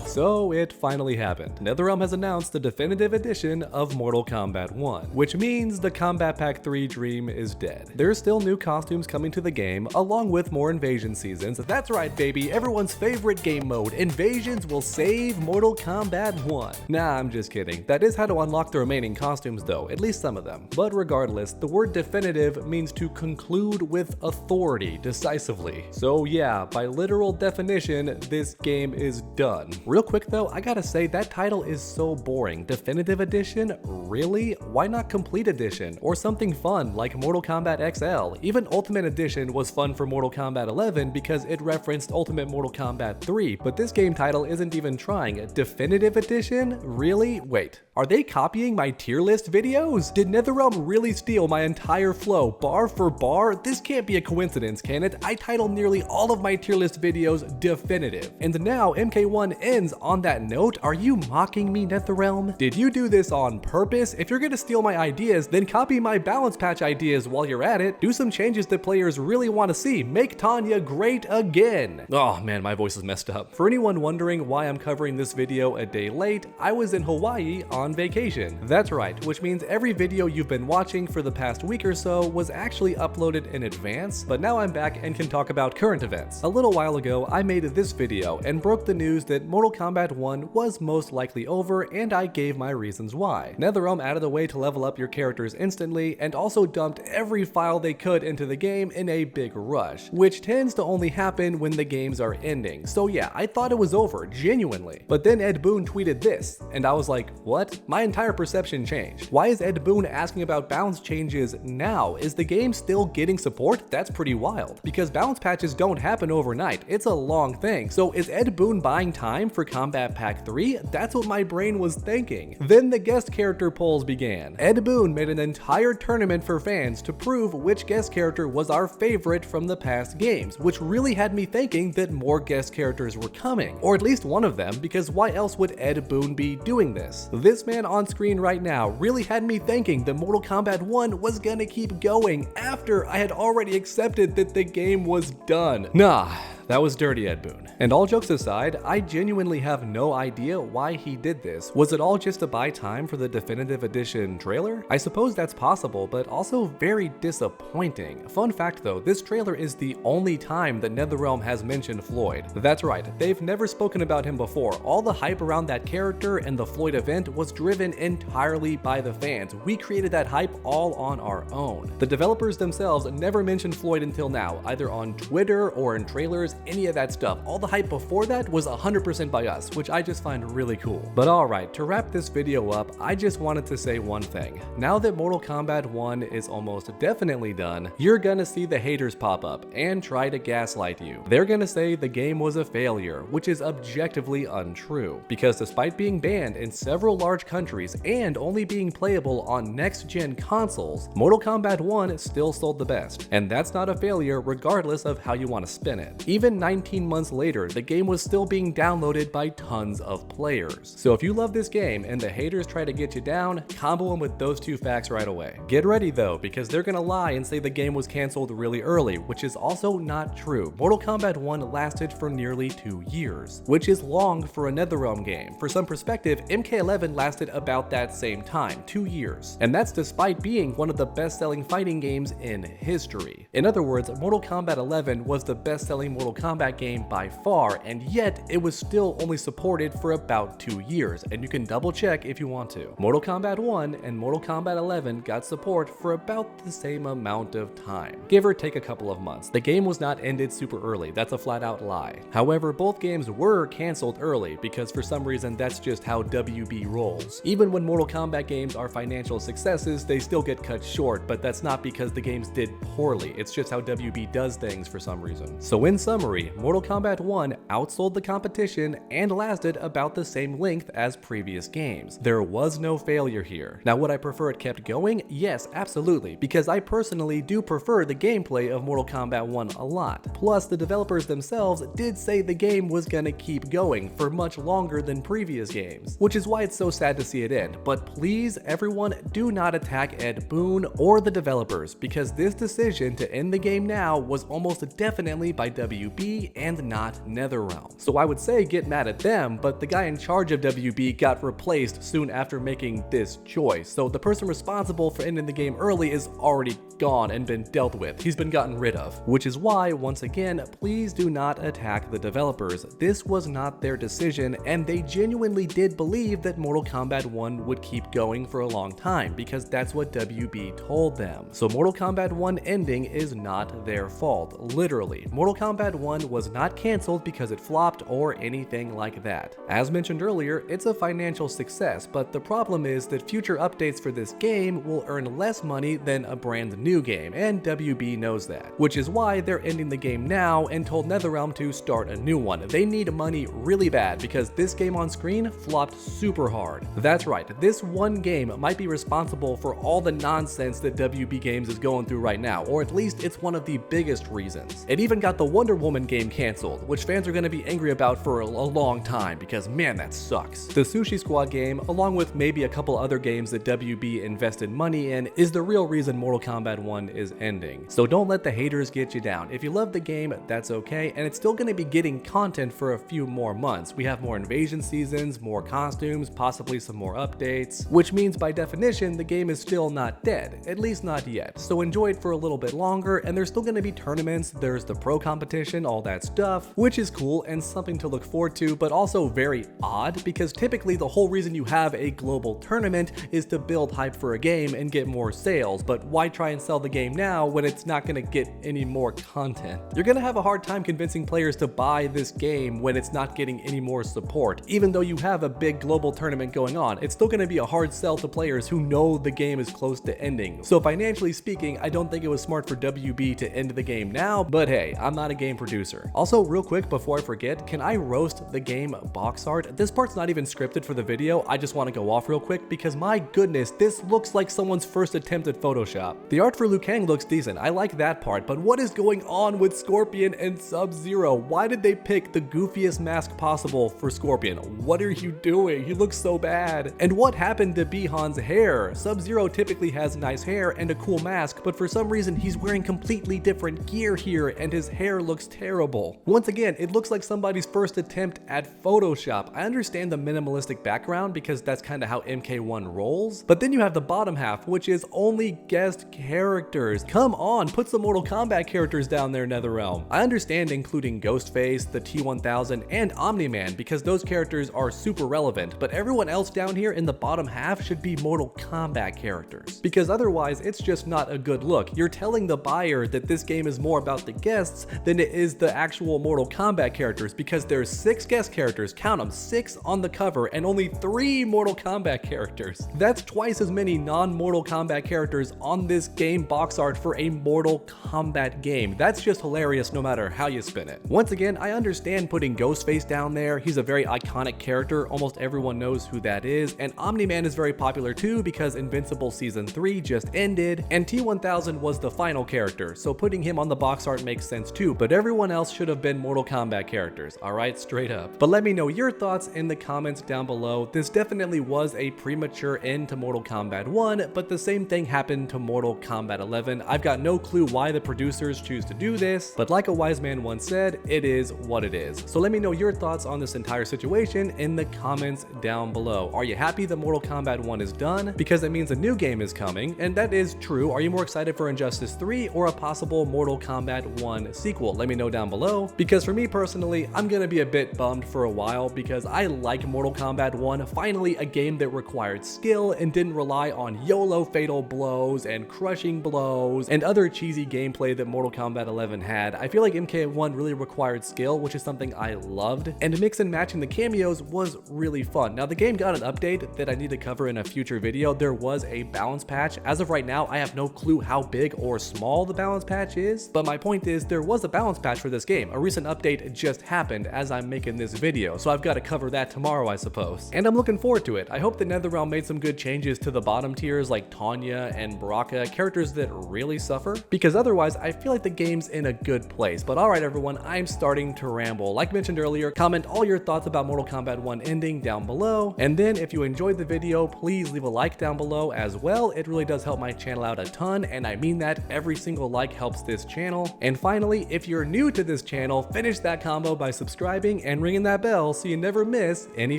So it finally happened. NetherRealm has announced the definitive edition of Mortal Kombat 1, which means the Kombat Pack 3 dream is dead. There's still new costumes coming to the game, along with more invasion seasons. That's right, baby, everyone's favorite game mode, Invasions, will save Mortal Kombat 1. Nah, I'm just kidding. That is how to unlock the remaining costumes though, at least some of them. But regardless, the word definitive means to conclude with authority, decisively. So yeah, by literal definition, this game is done. Real quick though, I gotta say that title is so boring. Definitive Edition? Really? Why not Complete Edition? Or something fun like Mortal Kombat XL? Even Ultimate Edition was fun for Mortal Kombat 11 because it referenced Ultimate Mortal Kombat 3, but this game title isn't even trying. Definitive Edition? Really? Wait, are they copying my tier list videos? Did NetherRealm really steal my entire flow bar for bar? This can't be a coincidence, can it? I titled nearly all of my tier list videos definitive. And now MK1 ends on that note. Are you mocking me, NetherRealm? Did you do this on purpose? If you're gonna steal my ideas, then copy my balance patch ideas while you're at it. Do some changes that players really want to see. Make Tanya great again. Oh man, my voice is messed up. For anyone wondering why I'm covering this video a day late, I was in Hawaii on vacation. That's right, which means every video you've been watching for the past week or so was actually uploaded in advance, but now I'm back and can talk about current events. A little while ago, I made this video and broke the news that Mortal Kombat 1 was most likely over, and I gave my reasons why. NetherRealm added a way to level up your characters instantly, and also dumped every file they could into the game in a big rush, which tends to only happen when the games are ending. So yeah, I thought it was over, genuinely. But then Ed Boon tweeted this, and I was like, what? My entire perception changed. Why is Ed Boon asking about balance changes now? Is the game still getting support? That's pretty wild, because balance patches don't happen overnight. It's a long thing. So is Ed Boon buying time for Kombat Pack 3? That's what my brain was thinking. Then the guest character polls began. Ed Boon made an entire tournament for fans to prove which guest character was our favorite from the past games, which really had me thinking that more guest characters were coming, or at least one of them, because why else would Ed Boon be doing this? This man on screen right now really had me thinking that Mortal Kombat 1 was gonna keep going after I had already accepted that the game was done. Nah. That was dirty, Ed Boon. And all jokes aside, I genuinely have no idea why he did this. Was it all just to buy time for the definitive edition trailer? I suppose that's possible, but also very disappointing. Fun fact though, this trailer is the only time that NetherRealm has mentioned Floyd. That's right, they've never spoken about him before. All the hype around that character and the Floyd event was driven entirely by the fans. We created that hype all on our own. The developers themselves never mentioned Floyd until now, either on Twitter or in trailers, any of that stuff. All the hype before that was 100% by us, which I just find really cool. But alright, to wrap this video up, I just wanted to say one thing. Now that Mortal Kombat 1 is almost definitely done, you're gonna see the haters pop up and try to gaslight you. They're gonna say the game was a failure, which is objectively untrue, because despite being banned in several large countries and only being playable on next-gen consoles, Mortal Kombat 1 still sold the best. And that's not a failure regardless of how you want to spin it. Even 19 months later, the game was still being downloaded by tons of players. So if you love this game and the haters try to get you down, combo them with those two facts right away. Get ready though, because they're gonna lie and say the game was canceled really early, which is also not true. Mortal Kombat 1 lasted for nearly 2 years, which is long for a NetherRealm game. For some perspective, MK11 lasted about that same time, 2 years. And that's despite being one of the best-selling fighting games in history. In other words, Mortal Kombat 11 was the best-selling Mortal Kombat game by far, and yet it was still only supported for about 2 years, and you can double check if you want to. Mortal Kombat 1 and Mortal Kombat 11 got support for about the same amount of time, give or take a couple of months. The game was not ended super early, that's a flat out lie. However, both games were canceled early because for some reason that's just how WB rolls. Even when Mortal Kombat games are financial successes, they still get cut short, but that's not because the games did poorly, it's just how WB does things for some reason. So in summary, Mortal Kombat 1 outsold the competition and lasted about the same length as previous games. There was no failure here. Now would I prefer it kept going? Yes, absolutely, because I personally do prefer the gameplay of Mortal Kombat 1 a lot. Plus, the developers themselves did say the game was gonna keep going for much longer than previous games, which is why it's so sad to see it end. But please, everyone, do not attack Ed Boon or the developers, because this decision to end the game now was almost definitely by WB. WB and not NetherRealm. So I would say get mad at them, but the guy in charge of WB got replaced soon after making this choice. So the person responsible for ending the game early is already gone and been dealt with. He's been gotten rid of. Which is why, once again, please do not attack the developers. This was not their decision, and they genuinely did believe that Mortal Kombat 1 would keep going for a long time, because that's what WB told them. So Mortal Kombat 1 ending is not their fault, literally. Mortal Kombat 1 was not cancelled because it flopped or anything like that. As mentioned earlier, it's a financial success, but the problem is that future updates for this game will earn less money than a brand new game, and WB knows that. Which is why they're ending the game now and told NetherRealm to start a new one. They need money really bad because this game on screen flopped super hard. That's right, this one game might be responsible for all the nonsense that WB Games is going through right now, or at least it's one of the biggest reasons. It even got the Wonder Woman game cancelled, which fans are going to be angry about for a long time because man, that sucks. The Sushi Squad game, along with maybe a couple other games that WB invested money in, is the real reason Mortal Kombat 1 is ending. So don't let the haters get you down. If you love the game, that's okay, and it's still going to be getting content for a few more months. We have more invasion seasons, more costumes, possibly some more updates, which means by definition the game is still not dead, at least not yet. So enjoy it for a little bit longer, and there's still going to be tournaments, there's the pro competition, all that stuff, which is cool and something to look forward to, but also very odd because typically the whole reason you have a global tournament is to build hype for a game and get more sales, but why try and sell the game now when it's not going to get any more content? You're going to have a hard time convincing players to buy this game when it's not getting any more support. Even though you have a big global tournament going on, it's still going to be a hard sell to players who know the game is close to ending. So financially speaking, I don't think it was smart for WB to end the game now, but hey, I'm not a game producer. Also, real quick before I forget, can I roast the game box art? This part's not even scripted for the video, I just want to go off real quick because my goodness, this looks like someone's first attempt at Photoshop. The art for Liu Kang looks decent, I like that part, but what is going on with Scorpion and Sub-Zero? Why did they pick the goofiest mask possible for Scorpion? What are you doing? He looks so bad. And what happened to Bihan's hair? Sub-Zero typically has nice hair and a cool mask, but for some reason he's wearing completely different gear here and his hair looks terrible. Once again, it looks like somebody's first attempt at Photoshop. I understand the minimalistic background because that's kind of how MK1 rolls, but then you have the bottom half, which is only guest characters. Come on, put some Mortal Kombat characters down there, NetherRealm. I understand including Ghostface, the T-1000, and Omni-Man because those characters are super relevant, but everyone else down here in the bottom half should be Mortal Kombat characters, because otherwise it's just not a good look. You're telling the buyer that this game is more about the guests than it is the actual Mortal Kombat characters, because there's 6 guest characters, count them, 6 on the cover, and only 3 Mortal Kombat characters. That's twice as many non-Mortal Kombat characters on this game box art for a Mortal Kombat game. That's just hilarious no matter how you spin it. Once again, I understand putting Ghostface down there. He's a very iconic character, almost everyone knows who that is, and Omni-Man is very popular too because Invincible Season 3 just ended, and T-1000 was the final character, so putting him on the box art makes sense too, but everyone else should have been Mortal Kombat characters, alright, straight up. But let me know your thoughts in the comments down below. This definitely was a premature end to Mortal Kombat 1, but the same thing happened to Mortal Kombat 11. I've got no clue why the producers choose to do this, but like a wise man once said, it is what it is. So let me know your thoughts on this entire situation in the comments down below. Are you happy that Mortal Kombat 1 is done? Because it means a new game is coming, and that is true. Are you more excited for Injustice 3 or a possible Mortal Kombat 1 sequel? Let me know down below, because for me personally, I'm gonna be a bit bummed for a while because I like Mortal Kombat 1, finally a game that required skill and didn't rely on YOLO fatal blows and crushing blows and other cheesy gameplay that Mortal Kombat 11 had. I feel like MK1 really required skill, which is something I loved, and mix and matching the cameos was really fun. Now the game got an update that I need to cover in a future video. There was a balance patch. As of right now, I have no clue how big or small the balance patch is, but my point is there was a balance patch for this game. A recent update just happened as I'm making this video, so I've got to cover that tomorrow, I suppose. And I'm looking forward to it. I hope that NetherRealm made some good changes to the bottom tiers like Tanya and Baraka, characters that really suffer, because otherwise I feel like the game's in a good place. But alright everyone, I'm starting to ramble. Like mentioned earlier, comment all your thoughts about Mortal Kombat 1 ending down below, and then if you enjoyed the video, please leave a like down below as well. It really does help my channel out a ton, and I mean that. Every single like helps this channel. And finally, if you're new new to this channel, finish that combo by subscribing and ringing that bell so you never miss any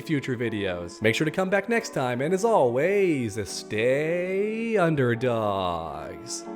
future videos. Make sure to come back next time, and as always, stay underdogs.